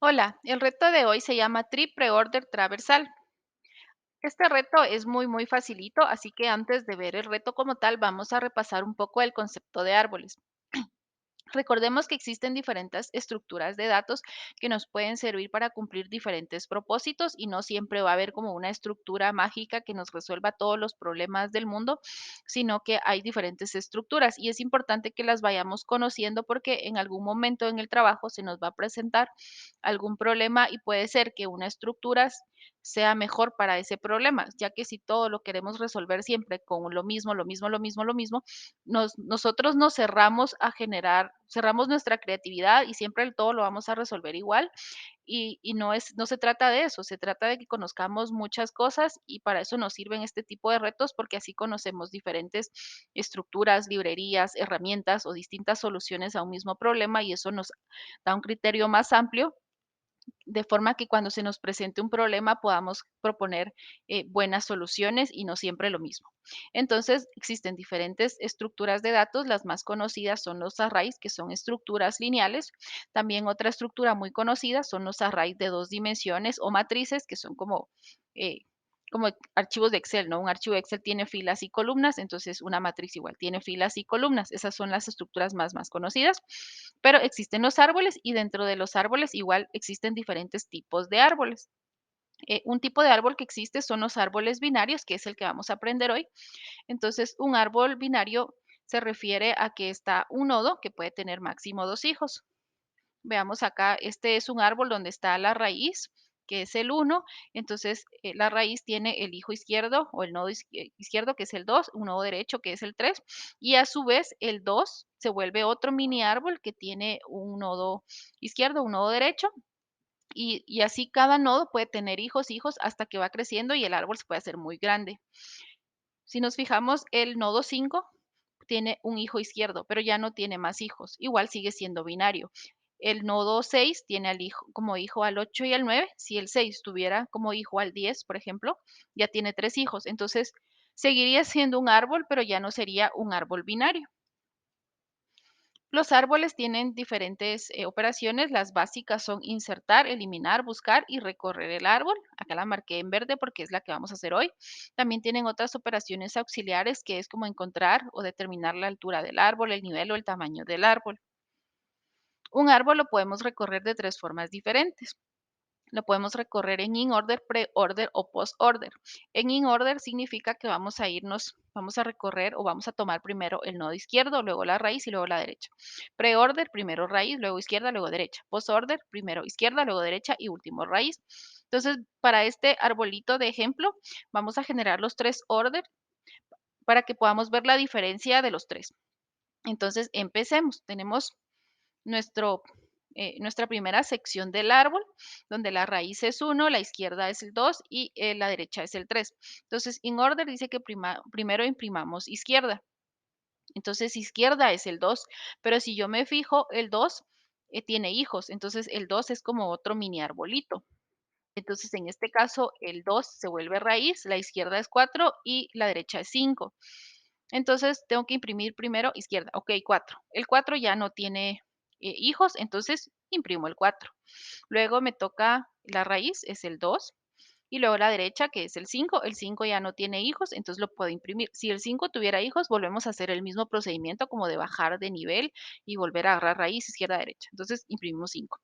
Hola, el reto de hoy se llama Tree Preorder Traversal. Este reto es muy facilito, así que antes de ver el reto como tal, vamos a repasar un poco el concepto de árboles. Recordemos que existen diferentes estructuras de datos que nos pueden servir para cumplir diferentes propósitos y no siempre va a haber como una estructura mágica que nos resuelva todos los problemas del mundo, sino que hay diferentes estructuras y es importante que las vayamos conociendo porque en algún momento en el trabajo se nos va a presentar algún problema y puede ser que una estructura sea mejor para ese problema, ya que si todo lo queremos resolver siempre con lo mismo, nosotros nos cerramos a generar, cerramos nuestra creatividad y siempre el todo lo vamos a resolver igual y no se trata de eso, se trata de que conozcamos muchas cosas y para eso nos sirven este tipo de retos porque así conocemos diferentes estructuras, librerías, herramientas o distintas soluciones a un mismo problema y eso nos da un criterio más amplio de forma que cuando se nos presente un problema podamos proponer buenas soluciones y no siempre lo mismo. Entonces, existen diferentes estructuras de datos. Las más conocidas son los arrays, que son estructuras lineales. También otra estructura muy conocida son los arrays de dos dimensiones o matrices, que son eh, como archivos de Excel, ¿no? Un archivo de Excel tiene filas y columnas, entonces una matriz igual tiene filas y columnas. Esas son las estructuras más conocidas. Pero existen los árboles y dentro de los árboles igual existen diferentes tipos de árboles. Un tipo de árbol que existe son los árboles binarios, que es el que vamos a aprender hoy. Entonces, un árbol binario se refiere a que está un nodo que puede tener máximo dos hijos. Veamos acá, este es un árbol donde está la raíz, que es el uno. Entonces la raíz tiene el hijo izquierdo o el nodo izquierdo, que es el 2, un nodo derecho, que es el 3, y a su vez el 2 se vuelve otro mini árbol que tiene un nodo izquierdo, un nodo derecho, y así cada nodo puede tener hijos, hasta que va creciendo y el árbol se puede hacer muy grande. Si nos fijamos, el nodo 5 tiene un hijo izquierdo, pero ya no tiene más hijos. Igual sigue siendo binario. El nodo 6 tiene como hijo al 8 y al 9. Si el 6 tuviera como hijo al 10, por ejemplo, ya tiene tres hijos. Entonces, seguiría siendo un árbol, pero ya no sería un árbol binario. Los árboles tienen diferentes operaciones. Las básicas son insertar, eliminar, buscar y recorrer el árbol. Acá la marqué en verde porque es la que vamos a hacer hoy. También tienen otras operaciones auxiliares que es como encontrar o determinar la altura del árbol, el nivel o el tamaño del árbol. Un árbol lo podemos recorrer de tres formas diferentes. Lo podemos recorrer en in-order, pre-order o post-order. En in-order significa que vamos a recorrer o vamos a tomar primero el nodo izquierdo, luego la raíz y luego la derecha. Pre-order, primero raíz, luego izquierda, luego derecha. Post-order, primero izquierda, luego derecha y último raíz. Entonces, para este arbolito de ejemplo, vamos a generar los tres order para que podamos ver la diferencia de los tres. Entonces, empecemos. Tenemos nuestro, nuestra primera sección del árbol, donde la raíz es 1, la izquierda es el 2 y la derecha es el 3. Entonces, in order dice que primero imprimamos izquierda. Entonces, izquierda es el 2, pero si yo me fijo, el 2 tiene hijos, entonces el 2 es como otro mini arbolito. Entonces, en este caso, el 2 se vuelve raíz, la izquierda es 4 y la derecha es 5. Entonces, tengo que imprimir primero izquierda. Ok, 4. El 4 ya no tiene hijos, entonces imprimo el 4. Luego me toca la raíz, es el 2. Y luego la derecha, que es el 5. El 5 ya no tiene hijos, entonces lo puedo imprimir. Si el 5 tuviera hijos, volvemos a hacer el mismo procedimiento como de bajar de nivel y volver a agarrar raíz, izquierda, derecha. Entonces, imprimimos 5.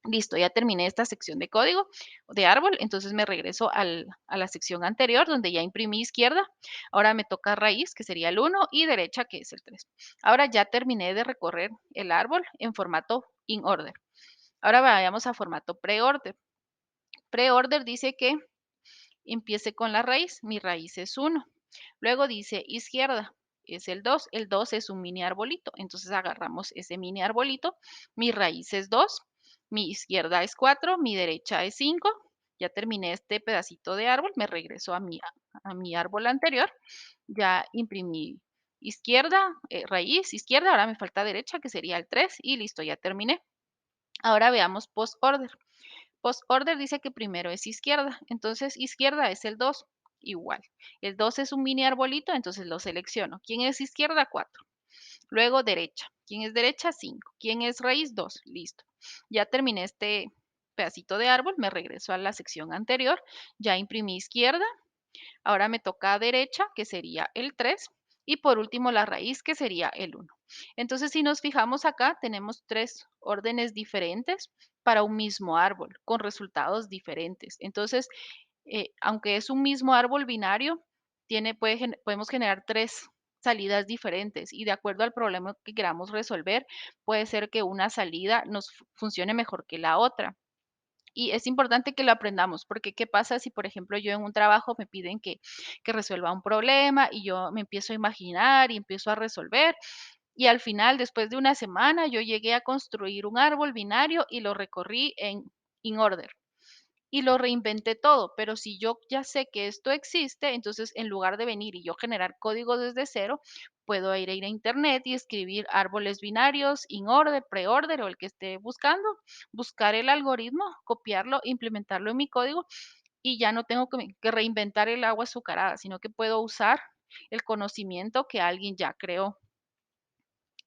Listo, ya terminé esta sección de código de árbol, entonces me regreso a la sección anterior donde ya imprimí izquierda. Ahora me toca raíz, que sería el 1, y derecha, que es el 3. Ahora ya terminé de recorrer el árbol en formato in order. Ahora vayamos a formato pre-order. Pre-order dice que empiece con la raíz. Mi raíz es 1. Luego dice izquierda, es el 2. El 2 es un mini arbolito. Entonces agarramos ese mini arbolito. Mi raíz es 2. Mi izquierda es 4. Mi derecha es 5. Ya terminé este pedacito de árbol. Me regreso a mi árbol anterior. Ya imprimí izquierda, raíz, izquierda. Ahora me falta derecha, que sería el 3. Y listo, ya terminé. Ahora veamos post order. Post order dice que primero es izquierda, entonces izquierda es el 2, igual. El 2 es un mini arbolito, entonces lo selecciono. ¿Quién es izquierda? 4. Luego derecha. ¿Quién es derecha? 5. ¿Quién es raíz? 2. Listo. Ya terminé este pedacito de árbol, me regreso a la sección anterior, ya imprimí izquierda, ahora me toca derecha, que sería el 3, y por último la raíz, que sería el 1. Entonces, si nos fijamos acá, tenemos 3 órdenes diferentes para un mismo árbol, con resultados diferentes. Entonces, aunque es un mismo árbol binario, podemos generar 3 salidas diferentes y de acuerdo al problema que queramos resolver, puede ser que una salida nos funcione mejor que la otra. Y es importante que lo aprendamos, porque ¿qué pasa si, por ejemplo, yo en un trabajo me piden que resuelva un problema y yo me empiezo a imaginar y empiezo a resolver? Y al final, después de una semana, yo llegué a construir un árbol binario y lo recorrí en in order y lo reinventé todo, pero si yo ya sé que esto existe, entonces en lugar de venir y yo generar código desde cero, puedo ir a internet y escribir árboles binarios, in order, pre-order o el que esté buscando, buscar el algoritmo, copiarlo, implementarlo en mi código y ya no tengo que reinventar el agua azucarada, sino que puedo usar el conocimiento que alguien ya creó.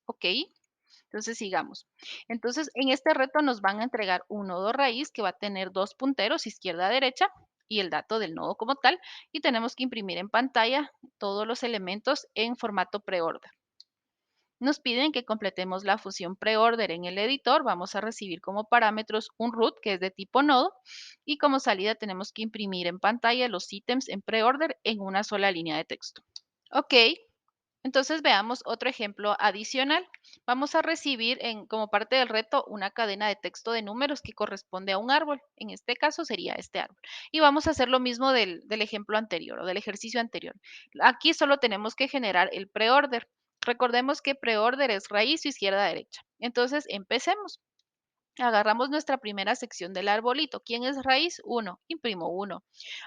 ¿Ok? Entonces sigamos. Entonces, en este reto nos van a entregar un nodo raíz que va a tener dos punteros, izquierda, derecha, y el dato del nodo como tal, y tenemos que imprimir en pantalla todos los elementos en formato preorder. Nos piden que completemos la fusión preorder en el editor. Vamos a recibir como parámetros un root, que es de tipo nodo, y como salida tenemos que imprimir en pantalla los ítems en preorder en una sola línea de texto. Ok, entonces veamos otro ejemplo adicional. Vamos a recibir como parte del reto una cadena de texto de números que corresponde a un árbol. En este caso sería este árbol. Y vamos a hacer lo mismo del ejemplo anterior o del ejercicio anterior. Aquí solo tenemos que generar el preorder. Recordemos que preorder es raíz izquierda-derecha. Entonces empecemos. Agarramos nuestra primera sección del arbolito. ¿Quién es raíz? 1. Imprimo 1.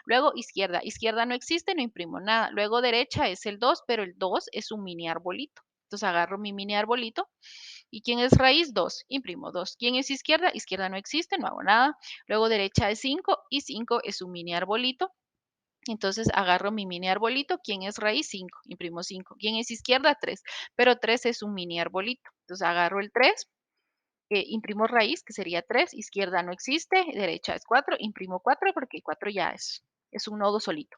Luego izquierda. Izquierda no existe, no imprimo nada. Luego derecha es el 2, pero el 2 es un mini arbolito. Entonces agarro mi mini arbolito. ¿Y quién es raíz? 2. Imprimo 2. ¿Quién es izquierda? Izquierda no existe, no hago nada. Luego derecha es 5 y 5 es un mini arbolito. Entonces agarro mi mini arbolito. ¿Quién es raíz? 5. Imprimo 5. ¿Quién es izquierda? 3. Pero 3 es un mini arbolito. Entonces agarro el 3, imprimo raíz, que sería 3, izquierda no existe, derecha es 4, imprimo 4 porque 4 ya es un nodo solito.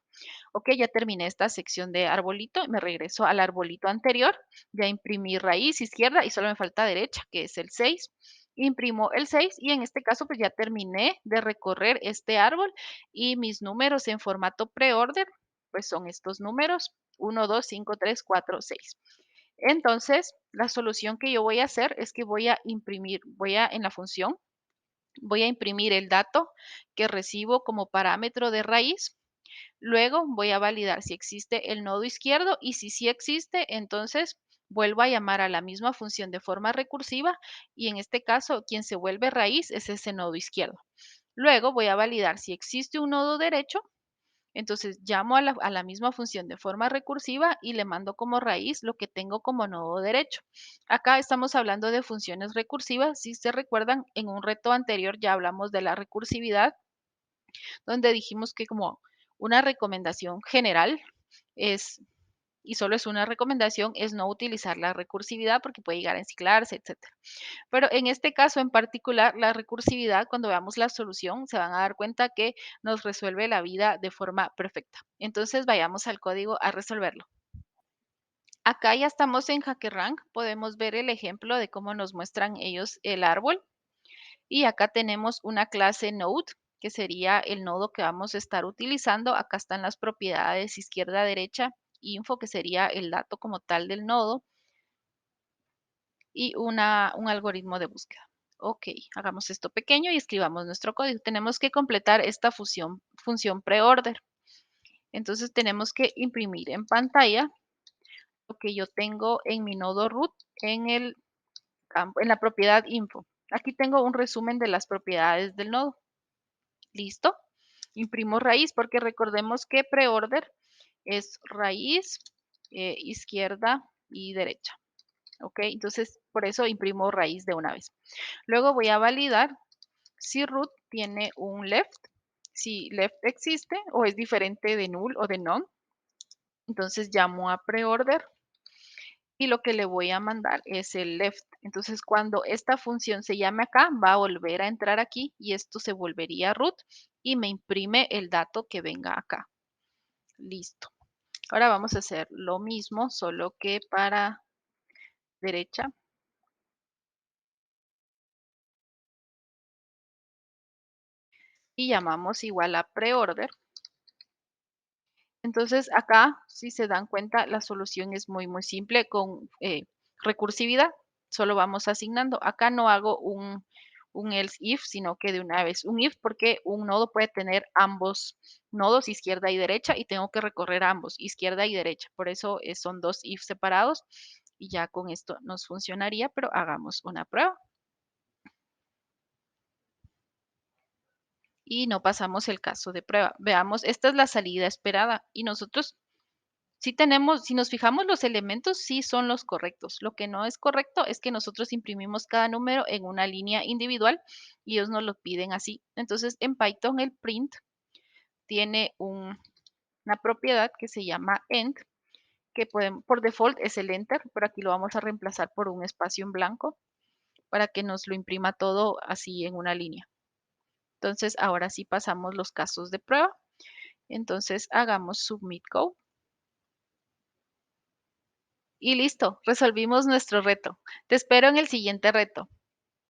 Ok, ya terminé esta sección de arbolito, me regreso al arbolito anterior, ya imprimí raíz izquierda y solo me falta derecha, que es el 6. Imprimo el 6 y en este caso pues ya terminé de recorrer este árbol y mis números en formato preorder pues son estos números 1, 2, 5, 3, 4, 6. Entonces, la solución que yo voy a hacer es que en la función, voy a imprimir el dato que recibo como parámetro de raíz. Luego voy a validar si existe el nodo izquierdo y si sí existe, entonces vuelvo a llamar a la misma función de forma recursiva y en este caso quien se vuelve raíz es ese nodo izquierdo. Luego voy a validar si existe un nodo derecho, entonces llamo a la misma función de forma recursiva y le mando como raíz lo que tengo como nodo derecho. Acá estamos hablando de funciones recursivas. Si se recuerdan, en un reto anterior ya hablamos de la recursividad, donde dijimos que como una recomendación general es, y solo es una recomendación, es no utilizar la recursividad porque puede llegar a enciclarse, etcétera. Pero en este caso en particular, la recursividad, cuando veamos la solución, se van a dar cuenta que nos resuelve la vida de forma perfecta. Entonces vayamos al código a resolverlo. Acá ya estamos en HackerRank, podemos ver el ejemplo de cómo nos muestran ellos el árbol. Y acá tenemos una clase node, que sería el nodo que vamos a estar utilizando. Acá están las propiedades izquierda, derecha, info, que sería el dato como tal del nodo. Y un algoritmo de búsqueda. Ok, hagamos esto pequeño y escribamos nuestro código. Tenemos que completar esta función preorder. Entonces tenemos que imprimir en pantalla lo que yo tengo en mi nodo root en la propiedad info. Aquí tengo un resumen de las propiedades del nodo. ¿Listo? Imprimo raíz porque recordemos que preorder es raíz, izquierda y derecha. ¿Ok? Entonces, por eso imprimo raíz de una vez. Luego voy a validar si root tiene un left, si left existe o es diferente de null o de none. Entonces llamo a preorder y lo que le voy a mandar es el left. Entonces, cuando esta función se llame acá, va a volver a entrar aquí y esto se volvería root y me imprime el dato que venga acá. Listo. Ahora vamos a hacer lo mismo, solo que para derecha. Y llamamos igual a preorder. Entonces acá, si se dan cuenta, la solución es muy simple con recursividad. Solo vamos asignando. Acá no hago un else if, sino que de una vez un if porque un nodo puede tener ambos nodos, izquierda y derecha, y tengo que recorrer ambos, izquierda y derecha. Por eso son dos if separados y ya con esto nos funcionaría, pero hagamos una prueba. Y no pasamos el caso de prueba. Veamos, esta es la salida esperada y nosotros si tenemos, si nos fijamos los elementos, sí son los correctos. Lo que no es correcto es que nosotros imprimimos cada número en una línea individual y ellos nos lo piden así. Entonces, en Python el print tiene una propiedad que se llama end, que por default es el enter, pero aquí lo vamos a reemplazar por un espacio en blanco para que nos lo imprima todo así en una línea. Entonces, ahora sí pasamos los casos de prueba. Entonces, hagamos submit code. Y listo, resolvimos nuestro reto. Te espero en el siguiente reto.